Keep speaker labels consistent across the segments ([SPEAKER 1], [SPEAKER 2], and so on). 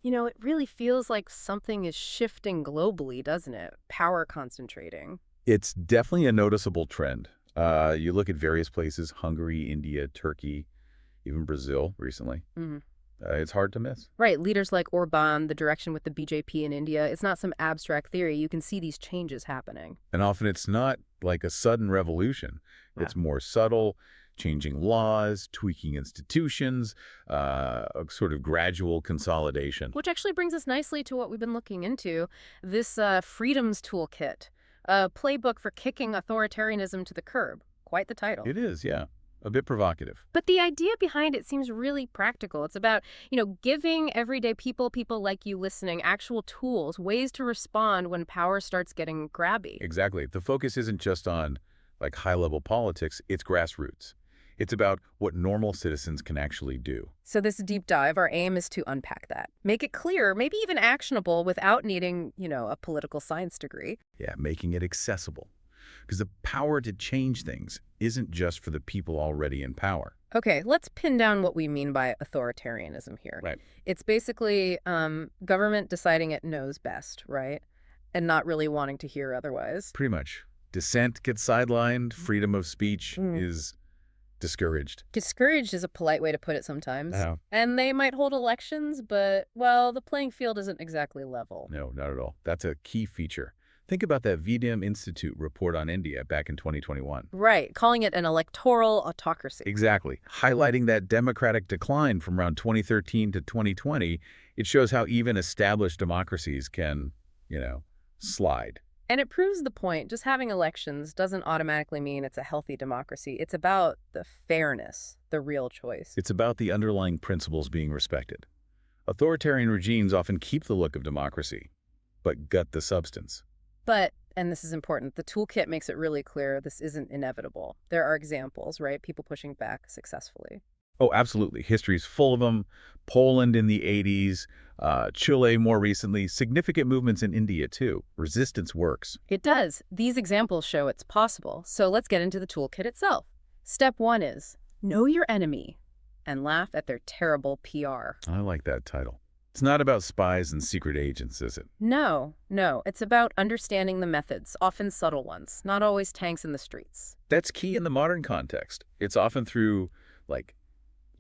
[SPEAKER 1] It really feels like something is shifting globally, doesn't it? Power concentrating.
[SPEAKER 2] It's definitely a noticeable trend. You look at various places, Hungary, India, Turkey, even Brazil recently.
[SPEAKER 1] Mhm.
[SPEAKER 2] It's hard to miss.
[SPEAKER 1] Right, leaders like Orban, the direction with the BJP in India, it's not some abstract theory. You can see these changes happening.
[SPEAKER 2] And often it's not like a sudden revolution.
[SPEAKER 1] Yeah.
[SPEAKER 2] It's more subtle, changing laws, tweaking institutions, a sort of gradual consolidation.
[SPEAKER 1] Which actually brings us nicely to what we've been looking into, this freedoms toolkit, a playbook for kicking authoritarianism to the curb. Quite the title.
[SPEAKER 2] It is, yeah, a bit provocative.
[SPEAKER 1] But the idea behind it seems really practical. It's about, giving everyday people like you listening, actual tools, ways to respond when power starts getting grabby.
[SPEAKER 2] Exactly. The focus isn't just on like high-level politics, it's grassroots. It's about what normal citizens can actually do.
[SPEAKER 1] So this deep dive, our aim is to unpack that. Make it clear, maybe even actionable without needing, a political science degree.
[SPEAKER 2] Yeah, making it accessible. Because the power to change things isn't just for the people already in power.
[SPEAKER 1] Okay, let's pin down what we mean by authoritarianism here.
[SPEAKER 2] Right.
[SPEAKER 1] It's basically government deciding it knows best, right? And not really wanting to hear otherwise.
[SPEAKER 2] Pretty much. Dissent gets sidelined, freedom of speech is discouraged.
[SPEAKER 1] Discouraged is a polite way to put it sometimes.
[SPEAKER 2] Oh.
[SPEAKER 1] And they might hold elections, but, well, the playing field isn't exactly level.
[SPEAKER 2] No, not at all. That's a key feature. Think about that VDM Institute report on India back in 2021.
[SPEAKER 1] Right, calling it an electoral autocracy.
[SPEAKER 2] Exactly. Highlighting that democratic decline from around 2013 to 2020, it shows how even established democracies can, slide.
[SPEAKER 1] And it proves the point. Just having elections doesn't automatically mean it's a healthy democracy. It's about the fairness, the real choice.
[SPEAKER 2] It's about the underlying principles being respected. Authoritarian regimes often keep the look of democracy, but gut the substance.
[SPEAKER 1] But, and this is important, the toolkit makes it really clear this isn't inevitable. There are examples, right? People pushing back successfully.
[SPEAKER 2] Oh, absolutely. History's full of them. Poland in the 80s, Chile more recently, significant movements in India too. Resistance works.
[SPEAKER 1] It does. These examples show it's possible. So let's get into the toolkit itself. Step 1 is know your enemy and laugh at their terrible PR.
[SPEAKER 2] I like that title. It's not about spies and secret agents, is it?
[SPEAKER 1] No. It's about understanding the methods, often subtle ones, not always tanks in the streets.
[SPEAKER 2] That's key in the modern context. It's often through,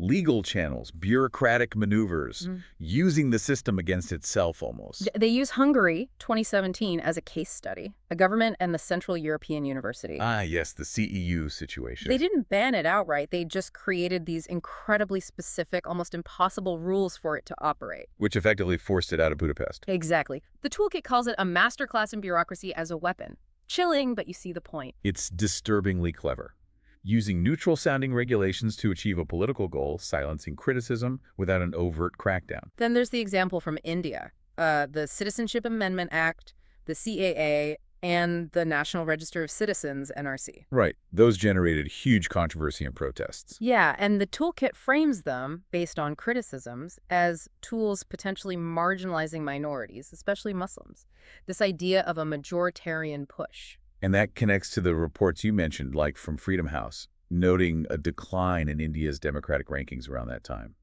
[SPEAKER 2] legal channels, bureaucratic maneuvers, using the system against itself almost.
[SPEAKER 1] They use Hungary, 2017, as a case study, a government and the Central European University.
[SPEAKER 2] Ah, yes, the CEU situation.
[SPEAKER 1] They didn't ban it outright. They just created these incredibly specific, almost impossible rules for it to operate.
[SPEAKER 2] Which effectively forced it out of Budapest.
[SPEAKER 1] Exactly. The toolkit calls it a masterclass in bureaucracy as a weapon. Chilling, but you see the point.
[SPEAKER 2] It's disturbingly clever. Using neutral-sounding regulations to achieve a political goal, silencing criticism without an overt crackdown.
[SPEAKER 1] Then there's the example from India, the Citizenship Amendment Act, the CAA, and the National Register of Citizens, NRC.
[SPEAKER 2] Right. Those generated huge controversy and protests.
[SPEAKER 1] Yeah, and the toolkit frames them, based on criticisms, as tools potentially marginalizing minorities, especially Muslims. This idea of a majoritarian push.
[SPEAKER 2] And that connects to the reports you mentioned, like from Freedom House, noting a decline in India's democratic rankings around that time.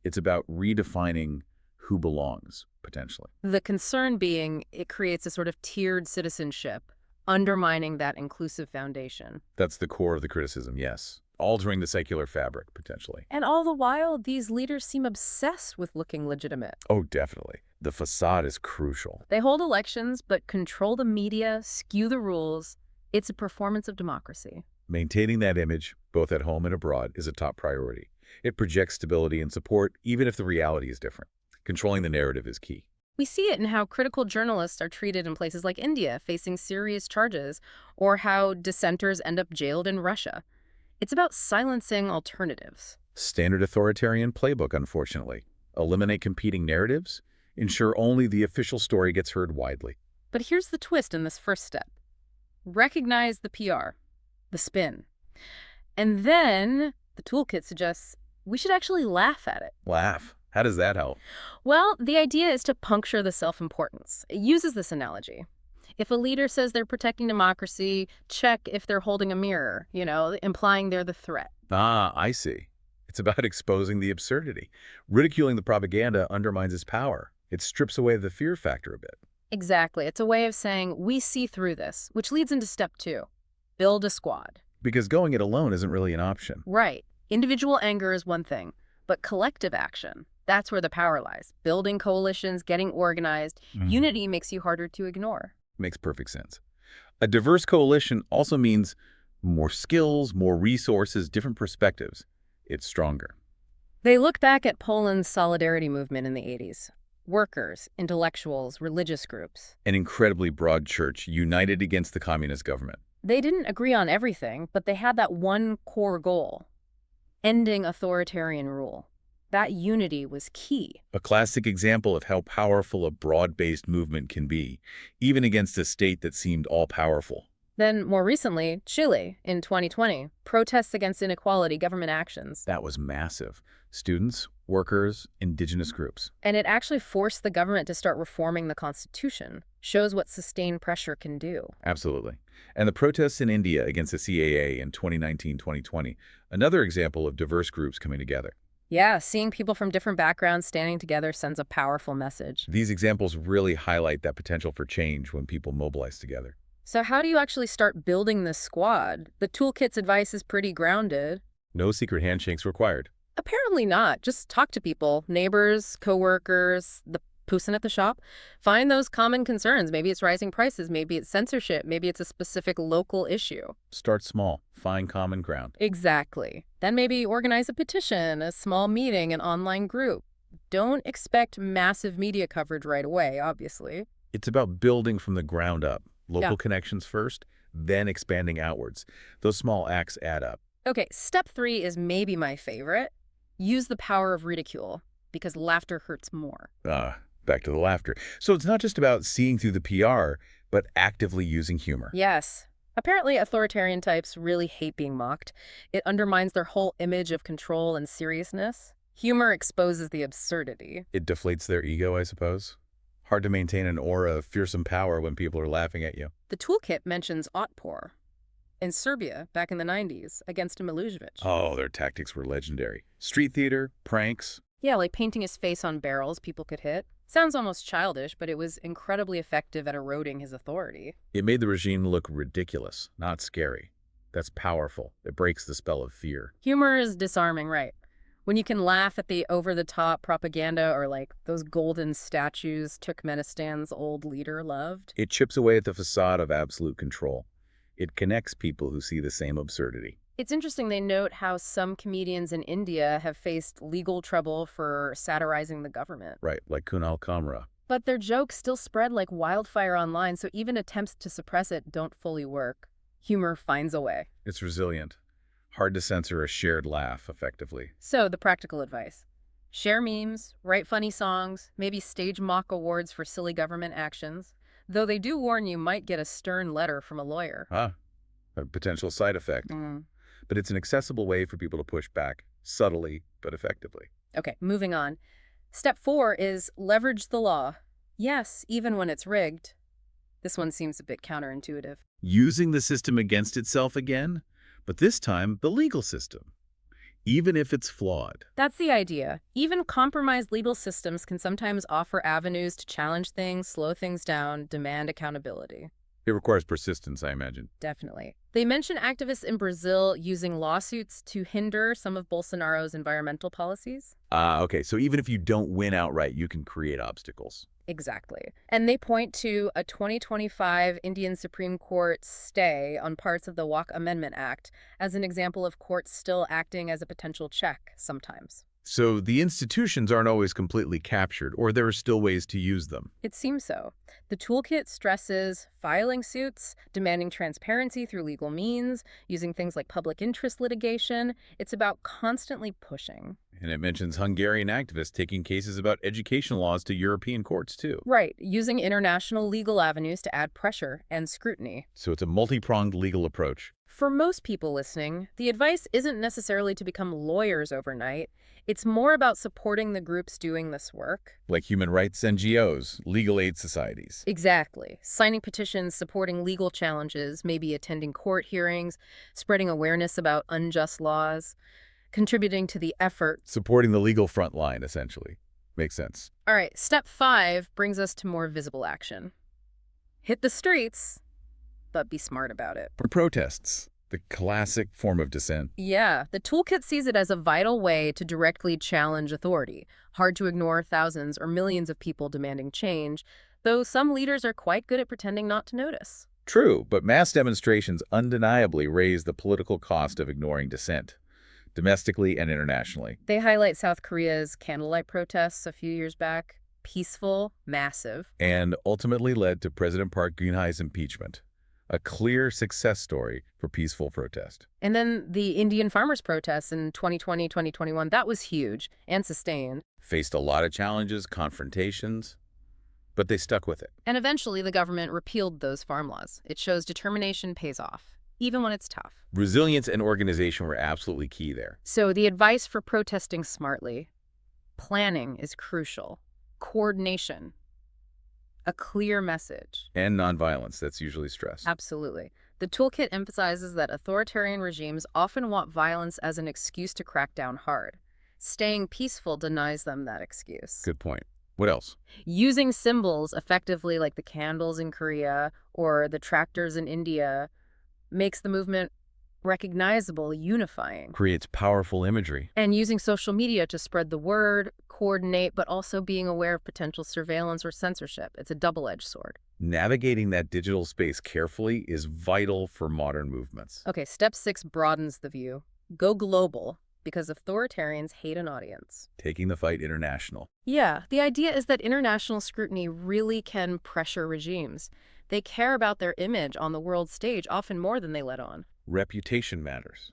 [SPEAKER 2] It's about redefining who belongs, potentially.
[SPEAKER 1] The concern being it creates a sort of tiered citizenship, undermining that inclusive foundation.
[SPEAKER 2] That's the core of the criticism, yes. Altering the secular fabric, potentially.
[SPEAKER 1] And all the while, these leaders seem obsessed with looking legitimate.
[SPEAKER 2] Oh, definitely. The facade is crucial.
[SPEAKER 1] They hold elections, but control the media, skew the rules. It's a performance of democracy.
[SPEAKER 2] Maintaining that image, both at home and abroad, is a top priority. It projects stability and support, even if the reality is different. Controlling the narrative is key.
[SPEAKER 1] We see it in how critical journalists are treated in places like India, facing serious charges, or how dissenters end up jailed in Russia. It's about silencing alternatives.
[SPEAKER 2] Standard authoritarian playbook, unfortunately. Eliminate competing narratives, ensure only the official story gets heard widely.
[SPEAKER 1] But here's the twist in this first step. Recognize the PR, the spin. And then the toolkit suggests we should actually laugh at it.
[SPEAKER 2] Laugh. How does that help?
[SPEAKER 1] Well, the idea is to puncture the self-importance. It uses this analogy. If a leader says they're protecting democracy, check if they're holding a mirror, implying they're the threat.
[SPEAKER 2] Ah, I see. It's about exposing the absurdity. Ridiculing the propaganda undermines its power. It strips away the fear factor a bit.
[SPEAKER 1] Exactly. It's a way of saying, we see through this, which leads into step 2. Build a squad.
[SPEAKER 2] Because going it alone isn't really an option.
[SPEAKER 1] Right. Individual anger is one thing, but collective action, that's where the power lies. Building coalitions, getting organized. Unity makes you harder to ignore.
[SPEAKER 2] Makes perfect sense. A diverse coalition also means more skills, more resources, different perspectives. It's stronger.
[SPEAKER 1] They look back at Poland's solidarity movement in the 80s. Workers, intellectuals, religious groups.
[SPEAKER 2] An incredibly broad church united against the communist government.
[SPEAKER 1] They didn't agree on everything, but they had that one core goal: ending authoritarian rule. That unity was key.
[SPEAKER 2] A classic example of how powerful a broad-based movement can be, even against a state that seemed all-powerful.
[SPEAKER 1] Then, more recently, Chile, in 2020, protests against inequality government actions.
[SPEAKER 2] That was massive. Students, workers, indigenous groups.
[SPEAKER 1] And it actually forced the government to start reforming the constitution. Shows what sustained pressure can do.
[SPEAKER 2] Absolutely. And the protests in India against the CAA in 2019-2020, another example of diverse groups coming together.
[SPEAKER 1] Yeah, seeing people from different backgrounds standing together sends a powerful message.
[SPEAKER 2] These examples really highlight that potential for change when people mobilize together.
[SPEAKER 1] So how do you actually start building this squad? The toolkit's advice is pretty grounded.
[SPEAKER 2] No secret handshakes required.
[SPEAKER 1] Apparently not. Just talk to people, neighbors, coworkers, the person at the shop. Find those common concerns. Maybe it's rising prices, maybe it's censorship, maybe it's a specific local issue.
[SPEAKER 2] Start small. Find common ground.
[SPEAKER 1] Exactly. Then maybe organize a petition, a small meeting, an online group. Don't expect massive media coverage right away, obviously.
[SPEAKER 2] It's about building from the ground up. Local
[SPEAKER 1] Yeah.
[SPEAKER 2] connections first, then expanding outwards. Those small acts add up.
[SPEAKER 1] Okay, step 3 is maybe my favorite. Use the power of ridicule, because laughter hurts more.
[SPEAKER 2] Back to the laughter. So it's not just about seeing through the PR, but actively using humor.
[SPEAKER 1] Yes. Apparently, authoritarian types really hate being mocked. It undermines their whole image of control and seriousness. Humor exposes the absurdity.
[SPEAKER 2] It deflates their ego, I suppose. Hard to maintain an aura of fearsome power when people are laughing at you.
[SPEAKER 1] The toolkit mentions Otpor in Serbia back in the 90s against Milosevic.
[SPEAKER 2] Oh, their tactics were legendary. Street theater, pranks.
[SPEAKER 1] Yeah, like painting his face on barrels people could hit. Sounds almost childish, but it was incredibly effective at eroding his authority.
[SPEAKER 2] It made the regime look ridiculous, not scary. That's powerful. It breaks the spell of fear.
[SPEAKER 1] Humor is disarming, right? When you can laugh at the over-the-top propaganda or like those golden statues Turkmenistan's old leader loved.
[SPEAKER 2] It chips away at the facade of absolute control. It connects people who see the same absurdity.
[SPEAKER 1] It's interesting they note how some comedians in India have faced legal trouble for satirizing the government.
[SPEAKER 2] Right, like Kunal Kamra.
[SPEAKER 1] But their jokes still spread like wildfire online, so even attempts to suppress it don't fully work. Humor finds a way.
[SPEAKER 2] It's resilient. Hard to censor a shared laugh effectively.
[SPEAKER 1] So, the practical advice. Share memes, write funny songs, maybe stage mock awards for silly government actions. Though they do warn you might get a stern letter from a lawyer.
[SPEAKER 2] A potential side effect. But it's an accessible way for people to push back, subtly but effectively.
[SPEAKER 1] Okay, moving on. Step 4 is leverage the law. Yes, even when it's rigged. This one seems a bit counterintuitive.
[SPEAKER 2] Using the system against itself again, but this time the legal system, even if it's flawed.
[SPEAKER 1] That's the idea. Even compromised legal systems can sometimes offer avenues to challenge things, slow things down, demand accountability.
[SPEAKER 2] It requires persistence, I imagine.
[SPEAKER 1] Definitely. They mention activists in Brazil using lawsuits to hinder some of Bolsonaro's environmental policies.
[SPEAKER 2] Okay, so even if you don't win outright, you can create obstacles.
[SPEAKER 1] Exactly. And they point to a 2025 Indian Supreme Court stay on parts of the Walk Amendment Act as an example of courts still acting as a potential check sometimes.
[SPEAKER 2] So the institutions aren't always completely captured, or there are still ways to use them.
[SPEAKER 1] It seems so. The toolkit stresses filing suits, demanding transparency through legal means, using things like public interest litigation. It's about constantly pushing.
[SPEAKER 2] And it mentions Hungarian activists taking cases about education laws to European courts, too.
[SPEAKER 1] Right, using international legal avenues to add pressure and scrutiny.
[SPEAKER 2] So it's a multi-pronged legal approach.
[SPEAKER 1] For most people listening, the advice isn't necessarily to become lawyers overnight. It's more about supporting the groups doing this work.
[SPEAKER 2] Like human rights NGOs, legal aid societies.
[SPEAKER 1] Exactly. Signing petitions, supporting legal challenges, maybe attending court hearings, spreading awareness about unjust laws. contributing to the effort.
[SPEAKER 2] Supporting the legal front line, essentially. Makes sense.
[SPEAKER 1] All right, step 5 brings us to more visible action. Hit the streets, but be smart about it.
[SPEAKER 2] For protests, the classic form of dissent.
[SPEAKER 1] Yeah, the toolkit sees it as a vital way to directly challenge authority. Hard to ignore thousands or millions of people demanding change, though some leaders are quite good at pretending not to notice.
[SPEAKER 2] True, but mass demonstrations undeniably raise the political cost of ignoring dissent, domestically and internationally.
[SPEAKER 1] They highlight South Korea's candlelight protests a few years back. Peaceful, massive.
[SPEAKER 2] And ultimately led to President Park Geun-hye's impeachment, a clear success story for peaceful protest.
[SPEAKER 1] And then the Indian farmers' protests in 2020, 2021, that was huge and sustained.
[SPEAKER 2] Faced a lot of challenges, confrontations, but they stuck with it.
[SPEAKER 1] And eventually the government repealed those farm laws. It shows determination pays off, even when it's tough.
[SPEAKER 2] Resilience and organization were absolutely key there.
[SPEAKER 1] So the advice for protesting smartly: planning is crucial. Coordination. A clear message.
[SPEAKER 2] And nonviolence, that's usually stressed.
[SPEAKER 1] Absolutely. The toolkit emphasizes that authoritarian regimes often want violence as an excuse to crack down hard. Staying peaceful denies them that excuse.
[SPEAKER 2] Good point. What else?
[SPEAKER 1] Using symbols effectively, like the candles in Korea or the tractors in India, makes the movement recognizable, unifying.
[SPEAKER 2] Creates powerful imagery.
[SPEAKER 1] And using social media to spread the word, coordinate, but also being aware of potential surveillance or censorship. It's a double-edged sword.
[SPEAKER 2] Navigating that digital space carefully is vital for modern movements.
[SPEAKER 1] Okay, step 6 broadens the view. Go global, because authoritarians hate an audience.
[SPEAKER 2] Taking the fight international.
[SPEAKER 1] Yeah, the idea is that international scrutiny really can pressure regimes. They care about their image on the world stage often more than they let on.
[SPEAKER 2] Reputation matters.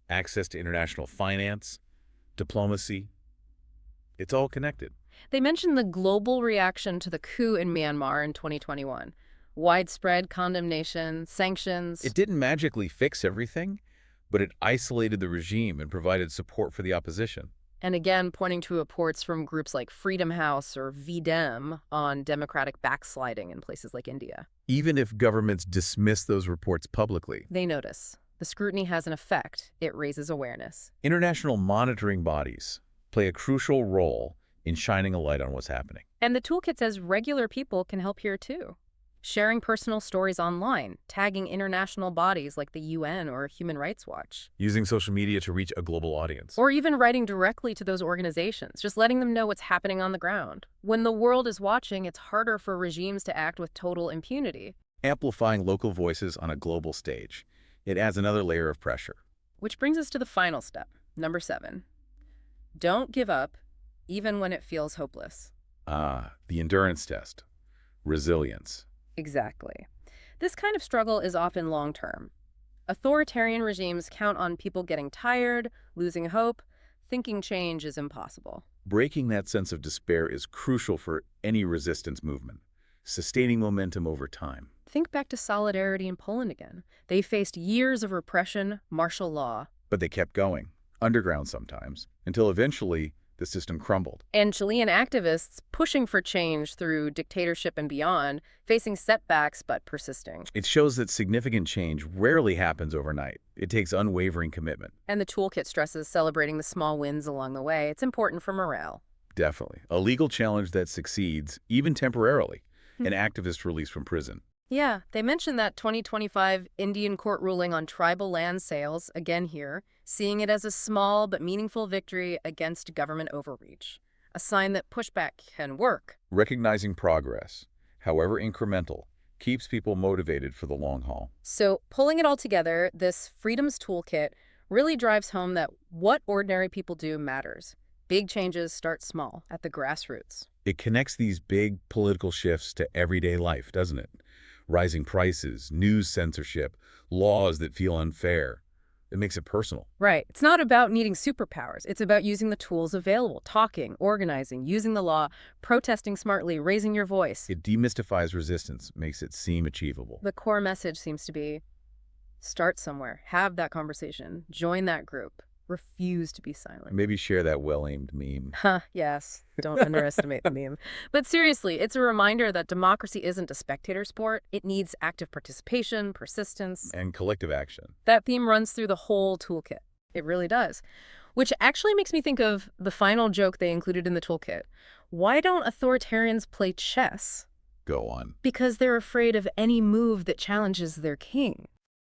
[SPEAKER 2] Access to international finance, diplomacy, it's all connected.
[SPEAKER 1] They mentioned the global reaction to the coup in Myanmar in 2021. Widespread condemnation, sanctions.
[SPEAKER 2] It didn't magically fix everything, but it isolated the regime and provided support for the opposition.
[SPEAKER 1] And again, pointing to reports from groups like Freedom House or VDEM on democratic backsliding in places like India.
[SPEAKER 2] Even if governments dismiss those reports publicly,
[SPEAKER 1] They notice. The scrutiny has an effect. It raises awareness.
[SPEAKER 2] international monitoring bodies play a crucial role in shining a light on what's happening.
[SPEAKER 1] And the toolkit says regular people can help here too. Sharing personal stories online, tagging international bodies like the UN or Human Rights Watch.
[SPEAKER 2] Using social media to reach a global audience.
[SPEAKER 1] Or even writing directly to those organizations, just letting them know what's happening on the ground. When the world is watching, it's harder for regimes to act with total impunity.
[SPEAKER 2] Amplifying local voices on a global stage. It adds another layer of pressure.
[SPEAKER 1] Which brings us to the final step, number 7. Don't give up, even when it feels hopeless.
[SPEAKER 2] The endurance test. Resilience.
[SPEAKER 1] Exactly. This kind of struggle is often long-term. Authoritarian regimes count on people getting tired, losing hope, thinking change is impossible.
[SPEAKER 2] Breaking that sense of despair is crucial for any resistance movement. Sustaining momentum over time.
[SPEAKER 1] Think back to Solidarity in Poland again. They faced years of repression, martial law.
[SPEAKER 2] But they kept going, underground sometimes, until eventually the system crumbled.
[SPEAKER 1] And Chilean activists pushing for change through dictatorship and beyond, facing setbacks but persisting.
[SPEAKER 2] It shows that significant change rarely happens overnight. It takes unwavering commitment.
[SPEAKER 1] And the toolkit stresses celebrating the small wins along the way. It's important for morale.
[SPEAKER 2] Definitely. A legal challenge that succeeds, even temporarily. An activist released from prison.
[SPEAKER 1] Yeah, they mentioned that 2025 Indian court ruling on tribal land sales, again here, seeing it as a small but meaningful victory against government overreach. A sign that pushback can work.
[SPEAKER 2] Recognizing progress, however incremental, keeps people motivated for the long haul.
[SPEAKER 1] So pulling it all together, this Freedoms Toolkit really drives home that what ordinary people do matters. Big changes start small, at the grassroots.
[SPEAKER 2] It connects these big political shifts to everyday life, doesn't it? Rising prices, news censorship, laws that feel unfair. It makes it personal.
[SPEAKER 1] Right. It's not about needing superpowers. It's about using the tools available, talking, organizing, using the law, protesting smartly, raising your voice.
[SPEAKER 2] It demystifies resistance, makes it seem achievable.
[SPEAKER 1] The core message seems to be start somewhere, have that conversation, join that group, refuse to be silent.
[SPEAKER 2] Maybe share that well-aimed meme.
[SPEAKER 1] Yes. Don't underestimate the meme. But seriously, it's a reminder that democracy isn't a spectator sport. It needs active participation, persistence.
[SPEAKER 2] And collective action.
[SPEAKER 1] That theme runs through the whole toolkit. It really does. Which actually makes me think of the final joke they included in the toolkit. Why don't authoritarians play chess?
[SPEAKER 2] Go on.
[SPEAKER 1] Because they're afraid of any move that challenges their king.